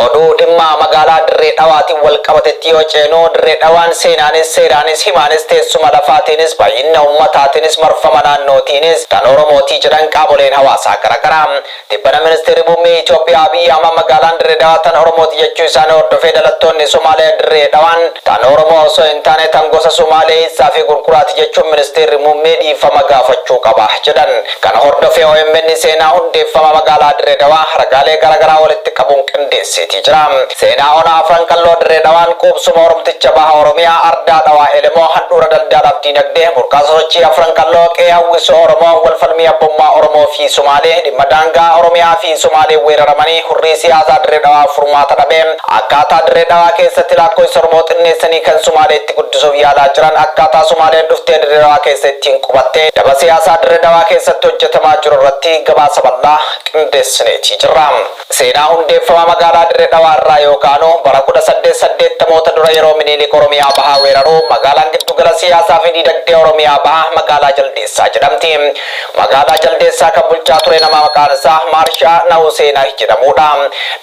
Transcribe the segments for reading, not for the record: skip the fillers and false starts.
oduu dhimma magaalaa Dirree Dhawaatiin wal qabatetti yoo ceenu Dirree Dhawaan seenaanis seeraanis himaanis teessuma lafaatiinis baay'ina uummataatiinis marfama naannootiinis kan Oromootii jedhan qaamoleen hawaasaa garaagaraa tibbana ministeerri muummee Itoophiyaa Abiy Ahmed magaalaan Dirree Dhawaa tan Oromooti jechuu isaanii hordofee dhalattoonni Somaalee Dirree Dhawaan tan Oromoo osoo hin taane tan gosa Somaalee isaa fi gurguraati jechuun ministeerri muummee dhiifama gaafachuu qaba jedhan kana hordofee OMN seenaa hundeeffama magaalaa Dirree Dhawaa ragaalee garaagaraa walitti qabuun qindeessiti jira seenaa onaa afran qalloo Dirree Dhawaan qubsuma Oromticha baha Oromiyaa ardaa Dhawaa elemoo handhuura daldalaaf diinagdee burqaa sochii afran qalloo qe'ee hawwisoo Oromoo wal falmii abbummaa Oromoo fi Somaalee dhimma daangaa Oromiyaa fi Somaalee weeraramanii hurrii siyaasaa Dirree Dhawaa furmaata dhabee akkaataa Dirree Dhawaa keessatti lakkoofsa Oromoo xinneessanii kan Somaaleetti guddisuuf yaalaa jiran akkaataa Somaaleen dhuftee Dirree Dhawaa keessatti hin qubattee daba siyaasaa Dirree Dhawaa keessatti hojjetamaa jiru irratti gabaasa bal'aa qindeessineeti jirra. Seenaa hundeeffama magaalaa Dirree Dhawaa irraa yookaanu bara 1880 dura yeroo Minilik Oromiyaa bahaa weeraruu magaalaan giddugala siyaasaa fi diinagdee Oromiyaa bahaa magaalaa Jaldeessaa jedhamti. Magaalaa Jaldeessaa kan bulchaa ture nama maqaan isaa Maarshaa Nahuseenaa jedhamudha.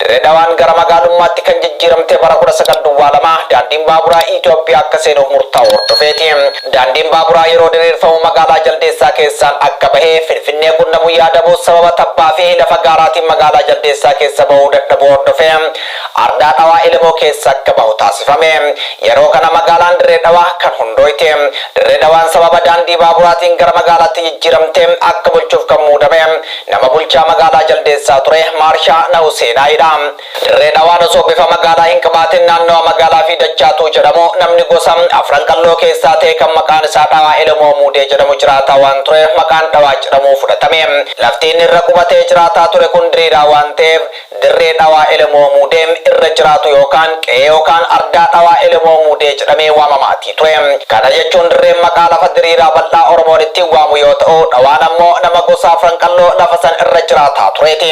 Dirree Dhawaan gara magaalummaatti kan jijjiiramte bara 1902 daandiin baaburaa Itoophiyaa akka seenuuf murtaa'u hordofeeti. Daandiin baaburaa yeroo diriirfamu magaalaa Jaldeessaa keessaan akka bahee Finfinnee qunnamuu yaadamu sababa tabbaa fi lafa gaaraatiin magaalaa Jaldeessaa keessa bahuu dadhabuu hordofee ardaa Dhawaa elemoo keessa akka bahu taasifame. Yeroo kana magaalaan Dirree Dhawaa kan hundooyte. Dirree Dhawaan sababa daandii baaburaatiin gara magaalaatti jijjiiramte akka bulchuuf kan muudame nama bulchaa magaalaa Jaldeessaa ture Maarshaa Nahuseenaadha. Dirree Dhawaan osoo bifa magaalaa hin qabaatin naannoo magaalaa fi Dachaatuu jedhamu namni gosa afran qalloo keessaa ta'e kan maqaan isaa Dhawaa elemoo muudee jedhamu jiraataa waan ture maqaan Dhawaa jedhamuu fudhatame. Lafti inni irra qubatee jiraataa ture kun diriiraa waan ta'eef Dirree Dhawaa elemoo muudee irra jiraatu yookaan qe'ee yookaan ardaa Dhawaa elemoo muudee jedhamee waamamaatii ture. Kana jechuun dirreen maqaa lafa diriiraa bal'aa Oromoon ittiin waamu yoo ta'u Dhawaan ammoo nama gosa afran qalloo lafa san irra jiraataa tureeti.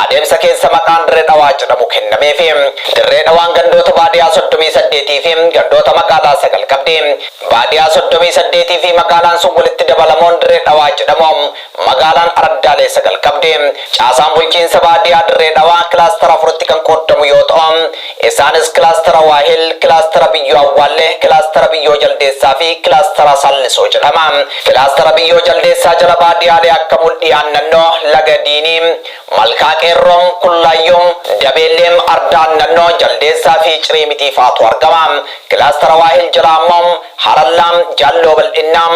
Adeemsa keessa maqaan Dirree Dhawaa jedhamu kennameefi. Dirree Dhawaan gandoota baadiyyaa 38 fi gandoota magaalaa 9 qabdi. Baadiyyaa 38 fi magaalaan sun walitti dabalamuun Dirree Dhawaa jedhamu. Magaalaan araddaalee 9 qabdi. Caasaan bulchiinsa baadiyyaa Dirree Dhawaa kilaastara 4tti kan qoodamu yoo ta'u isaanis kilaastara Waahil, kilaastara Biyyoo Awwaallee, kilaastara Biyyoo Jaldeessaa fi kilaastara Sallisoo jedhama. Kilaastara Biyyoo Jaldeessaa jala baadiyyaalee akka Mul'ii Aannannoo, Laga Diinii, Malkaa Qeerroom, Kullaayyoom, Dabeelleem, Ardaa Aannannoo, Jaldeessaa fi Ciriimitii fa'aatu argama. Kilaastara Waahil jala ammoo Harallaam, Jaalloo Bal'innaam,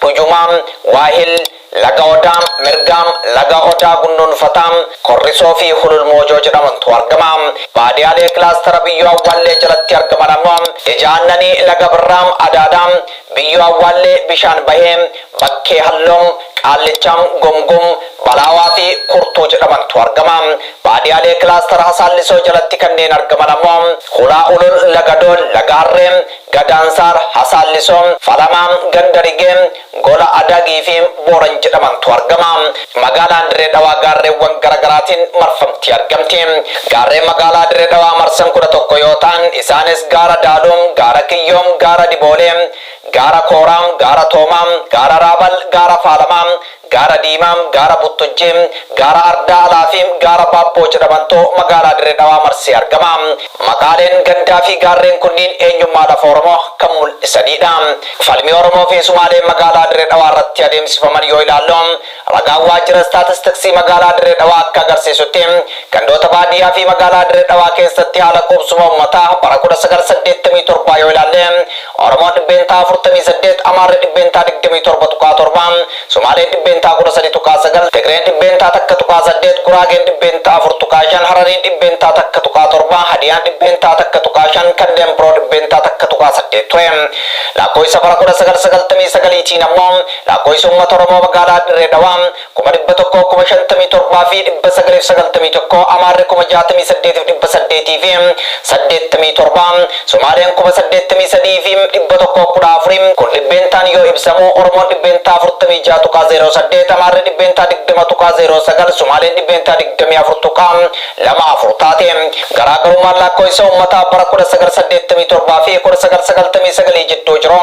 Bujumaam, Waahil, Laga Odaam, Mirgaam, Laga Odaa Gunnoonfataam, Korrisoo fi Hulul Moojoo jedhamantu argama. Baadiyyaalee kilaastara Biyyoo Awwaallee jalatti argaman ammoo Ija Aannanii, Laga Birraam, Adaadaam, Biyyoo Awwaallee, Bishaan Baheem, Bakkee Halloom, Qaallichaam, Gomgom, Balaawaa fi Kurtuu jedhamantu argama. Baadiyyaalee kilaastara Hasaallisoo jalatti kanneen argaman ammoo Hulaa Ulul, Laga Dool, Laga Harreem, Gadaansaar, Hasaallisoom, Falamaam, Gandarigeem, Gola Adagii fi Booran jedhamantu argama. Magaalaan Dirree Dhawaa gaarreewwan garaagaraatiin marfamti argamti. Gaarreen magaalaa Dirree Dhawaa marsan 11 yoo ta'an isaanis gaara Daaluum, gaara Kiyyoom, gaara Dibooleem, gaara Kooraam, gaara Toomaam, gaara Raabal, gaara Faalamaam, gaara Diimaam, gaara Buttujjeem, gaara Ardaa Alaafiim, gaara Baabboo jedhamantu magaalaa Dirree Dhawaa marsee argama. Maqaaleen gandaa fi gaarreen kunniin eenyummaa lafa Oromoo kan mul'isanidha. Falmii Oromoo fi Sumaaleen magaalaa Dirree Dhawaa irratti adeemsifaman yoo ilaallu ragaan waajjira staatistiksii magaalaa Dirree Dhawaa akka agarsiisutti gandoota baadiyyaa fi magaalaa Dirree Dhawaa keessatti haala qubsuma uummataa bara 1987 yoo ilaalle Oromoon dhibbeentaa 48, Amaarri dhibbeentaa 27.7, Sumaaleen dhibbeentaa 13.9, Tigreen dhibbeentaa 1.8, Guraageen dhibbeentaa 4.5, Harariin dhibbeentaa 1.7, Hadiyaan dhibbeentaa 1.5, kanneen biroo dhibbeentaa 1.8 ture. Lakkoofsa bara 1999tiin ammoo lakkoofsa uummata Oromoo magaalaa Dirree Dhawaa 1,157 fi 991, Amaarri 68,800 fi 87, Sumaaleen 83 fi 114. Kun dhibbeentaan yoo ibsamu Oromoon dhibbeentaa 46.08, Amaarri dhibbeentaa 20.09, Sumaaleen dhibbeentaa 24.24 taate. Garaagarummaan lakkoofsa uummataa bara 1987 fi 1999 1999 jidduu jiru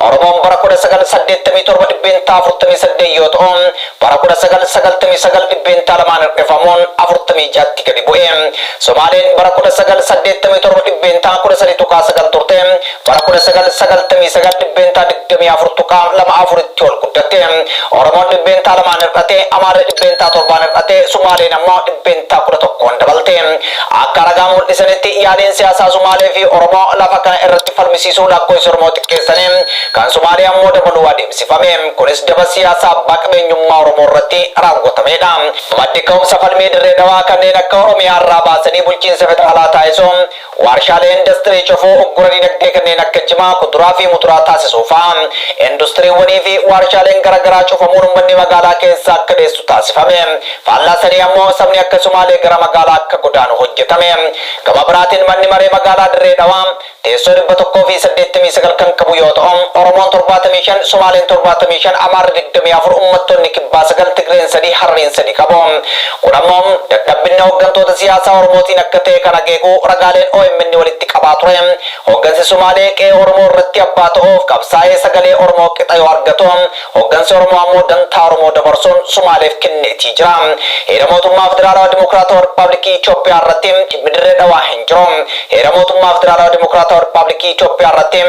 Oromoon bara 1987 dhibbeentaa 48 yoo ta'u bara 1999 dhibbeentaa 2 hir'ifamuun 46tti gadi bu'e. Somaaleen bara 1987 dhibbeentaa 13.9 turte bara 1999 dhibbeentaa 24.24tti ol guddatte. Oromoon dhibbeentaa 2 hir'ate, Amaarri dhibbeentaa 7 hir'ate, Somaaleen ammoo dhibbeentaa 11 dabalte. Akka ragaa mul'isanitti yaaliin siyaasaa Somaalee fi Oromoo lafa kana irratti falmisiisuu lakkoofsa Oromoo xiqqeessanii kan Somaalee ammoo dabaluu adeemsifame. Kunis daba siyaasaa abbaa qabeenyummaa Oromoo irratti raawwatamedha. Maddi ka'umsa falmii Dirree Dhawaa kanneen akka Oromiyaa irraa baasanii bulchiinsa federaalaa taasisuun warshaalee industirii cufuu uggura dinagdee kanneen akka jimaa, kuduraa fi muduraa taasisuu fa'a. Industiriiwwanii fi warshaaleen garaagaraa cufamuun uummanni magaalaa keessa akka deessu taasifame. Faallaa sanii ammoo sabni akka Somaalee gara magaalaa akka godaanu hojjetame. Gama biraatiin manni maree magaalaa Dirree Dhawaa teessoo 189 kan qabu yoo ta'u Oromoon 75, Somaaleen 75, Amaarri 24, uummattoonni kibbaa 9, Tigreen 3, Harareen 3 qabu. Kun ammoo dadhabbina hooggantoota siyaasaa Oromootiin akka ta'e kan akeeku ragaaleen OMN walitti qabaa ture. Hooggansi Somaalee qe'ee Oromoo irratti abbaa ta'uuf qabsaa'ee sagalee Oromoo qixa yoo argatu, hooggansi Oromoo ammoo dantaa Oromoo dabarsuun Somaaleef kenneetii jira. Heera mootummaa federaalawaa Dimokiraatawaa Rippaabilikii Itoophiyaa irratti Dirree Dhawaa hin jiru. Heera mootummaa federaalawaa Dimokiraatawaa Rippaabilikii Itoophiyaa irratti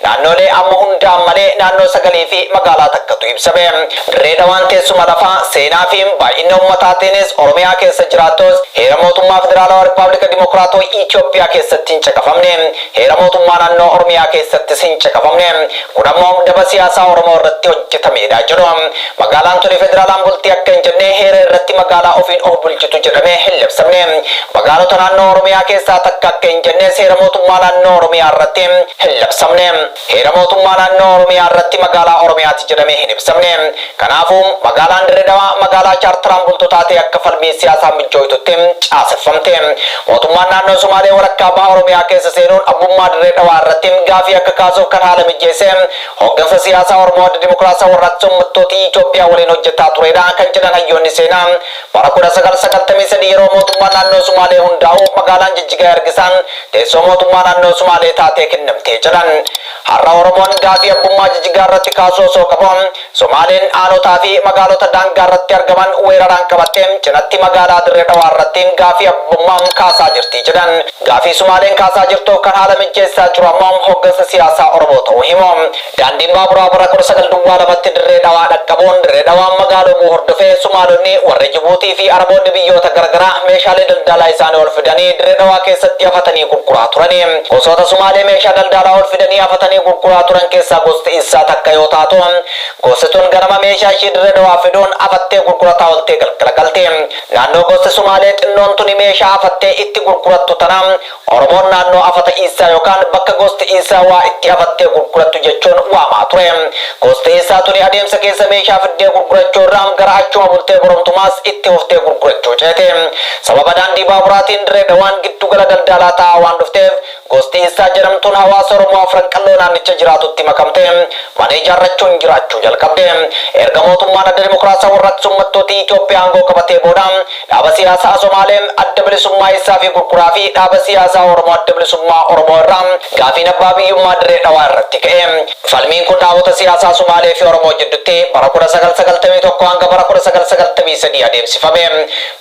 naannolee amma hundaan malee naannoo sagalee fi magaalaa takkatu ibsame. Dirree Dhawaan teessuma lafaa seenaa fi baay'ina uummataatiinis Oromiyaa keessa jiraattus heera mootummaa federaalawaa Rippaabilika Dimokiraatawaa Itoophiyaa keessatti hin caqafamne. Heera mootummaa naannoo Oromiyaa keessattis hin caqafamne. Kun ammoo daba siyaasaa Oromoo irratti hojjetamedha jedhu. Magaalaan tuni federaalaan bultii akka hin jenne heera irratti magaalaa ofiin of bulchitu jedhamee hin labsamne. Magaalota naannoo Oromiyaa keessaa takka akka hin jenne heera mootummaa naannoo Oromiyaa irratti hin labsamne. Heera mootummaa naannoo Oromiyaa irratti magaalaa Oromiyaatti jedhamee hin ibsamne. Kanaafuu magaalaan Dirree Dhawaa magaalaa chaartaraan bultu taatee akka falmii siyaasaa mijjooytutti caaseffamte. Mootummaan naannoo Somaalee walakkaa baha Oromiyaa keessa seenuun abbummaa Dirree Dhawaa irratti gaafii akka kaasuuf kan haala mijeesse hooggansa siyaasaa Oromoo Dimokiraatawaa warraaqsa uummattoota Itoophiyaa waliin hojjetaa turedha kan jedhan hayyoonni seenaa. Bara 1993 yeroo mootummaan naannoo Somaalee hundaa'u magaalaan Jijjigaa ergisaan teessoo mootummaa naannoo Somaalee taatee kennamtee jedhan. Har'a Oromoon gaafii abbummaa Jijjigaa irratti kaasuu osoo qabu Somaaleen aanotaa fi magaalota daangaa irratti argaman weeraraan qabattee cinatti magaalaa Dirree Dhawaa irratti gaafii abbummaa kaasaa jirti jedhan. Gaafii Somaaleen kaasaa jirtuuf kan haala mijeessaa jiru ammoo hooggansa siyaasaa Oromoo ta'uu himu. Daandiin baaburaa bara 1992 Dirree Dhawaa dhaqqabuun Dirree Dhawaan magaalummaa hordofee Somaalonni warri Jibuutii fi Araboonni biyyoota garaagaraa meeshaalee daldalaa isaanii ol fidanii Dirree Dhawaa keessatti hafatanii gurguraa turani. Gosoota Somaalee meeshaa daldalaa ol fidanii hafatanii gurguraa turan keessaa gosti isaa takka yoo taatu gosti tun ganama meeshaa ishee Dirree Dhawaa fiduun hafattee gurgurataa ooltee galgalte. Naannoo gosti Somaalee xinnoon tuni meeshaa hafattee itti gurgurattu tana Oromoon naannoo afata isaa yookaan bakka gosti isaa waa itti hafattee gurgurattu jechuun waamaa ture. Gosti isaa tuni adeemsa keessa meeshaa fiddee gurgurachuu irraa gara achuma bultee boromtumaas itti huftee gurgurachuu ceete. Sababa daandii baaburaatiin Dirree Dhawaan giddu gala daldalaa ta'aa waan dhufteef gosti isaa jedhamtuun hawaasa Oromoo afran qalloo naannicha jiraatutti makamte mana ijaarrachuun jiraachuu jalqabde. Erga mootummaan adda Dimokiraatawaa warraaqsa uummattoota Itoophiyaa aangoo qabatee booda dhaaba siyaasaa Somaalee adda bilisummaa isaa fi gurguraa fi dhaaba siyaasaa Oromoo adda bilisummaa Oromoo irraa gaafiin abbaa biyyummaa Dirree Dhawaa irratti ka'e. Falmiin kun dhaabota siyaasaa Somaalee fi Oromoo jidduutti bara 1991 hanga bara 1993 adeemsifame.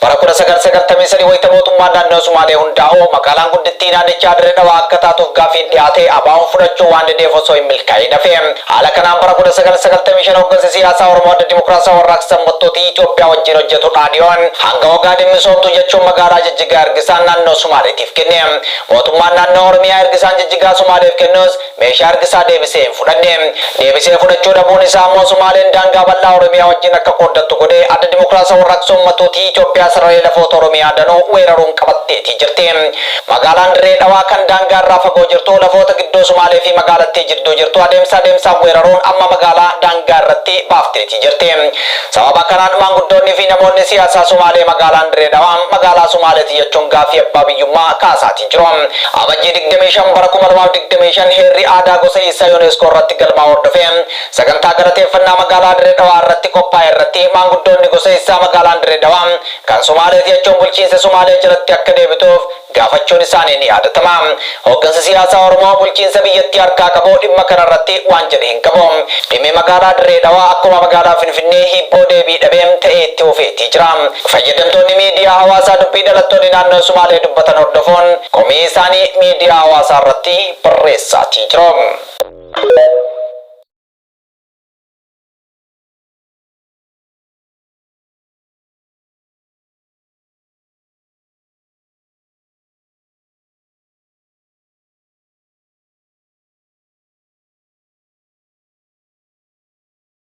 Bara 1993 wayita mootummaan naannoo Somaalee hundaa'u magaalaan guddittii naannichaa Dirree Dhawaa akka taatuuf gaafiin dhiyaate abaa'uun fudhachuu waan dideef osoo hin milkaa'in hafe. Haala kanaan bara 1995 hooggansi siyaasaa Oromoo adda Dimokiraatawaa warraaqsa uummattoota Itoophiyaa wajjin hojjetu dhaadhiyoon hanga waggaa dhimmisoomtu jechuun magaalaa Jijjigaa ergisaan naannoo Somaaleetiif kenne. Mootummaan naannoo Oromiyaa ergisaan Jijjigaa Somaaleef kennus meeshaa ergisaa deebisee hin fudhanne. Deebisee fudhachuu dhabuun isaa immoo Somaaleen daangaa bal'aa Oromiyaa wajjin akka qooddattu godhee adda Dimokiraatawaa warraaqsa uummattoota Itoophiyaa sararee lafoota Oromiyaa danuu weeraruun qabatteetii jirti. Magaalaan Dirree Dhawaa kan daangaa irraa fagoo jirtu lafoota gidduu Somaalee fi magaalattii jidduu jirtu adeemsaan weeraruun amma magaalaa daangaa irratti baafteetii jirti. Sababa kanaan maanguddoonni fi namoonni siyaasaa Somaalee magaalaan Dirree Dhawaa magaalaa Somaaleeti jechuun gaafii abbaa biyyummaa kaasaatii jiru. Amajjii 25 bara 2025 heerri aadaa gosa isaa UNESCO irratti galmaa hordofee sagantaa galateeffannaa magaalaa Dirree Dhawaa irratti qophaa'e irratti maanguddoonni gosa isaa magaalaan Dirree Dhawaa kan Somaaleeti jechuun bulchiinsa Somaalee jalatti akka deebituuf gaafachuun isaanii ni yaadatama. Hooggansa siyaasaa Oromoo bulchiinsa biyyattii harkaa qabu dhimma kanarratti waan jedhe hin qabu. Dhimmi magaalaa Dirree Dhawaa akkuma magaalaa Finfinnee hibboo deebii dhabeem ta'ee itti fufeetii jira. Fayyadamtoonni miidiyaa hawaasaa dubbii dhalattoonni naannoo Sumaalee dubbatan hordofuun komii isaanii miidiyaa hawaasaa irratti barreessaatii jiru.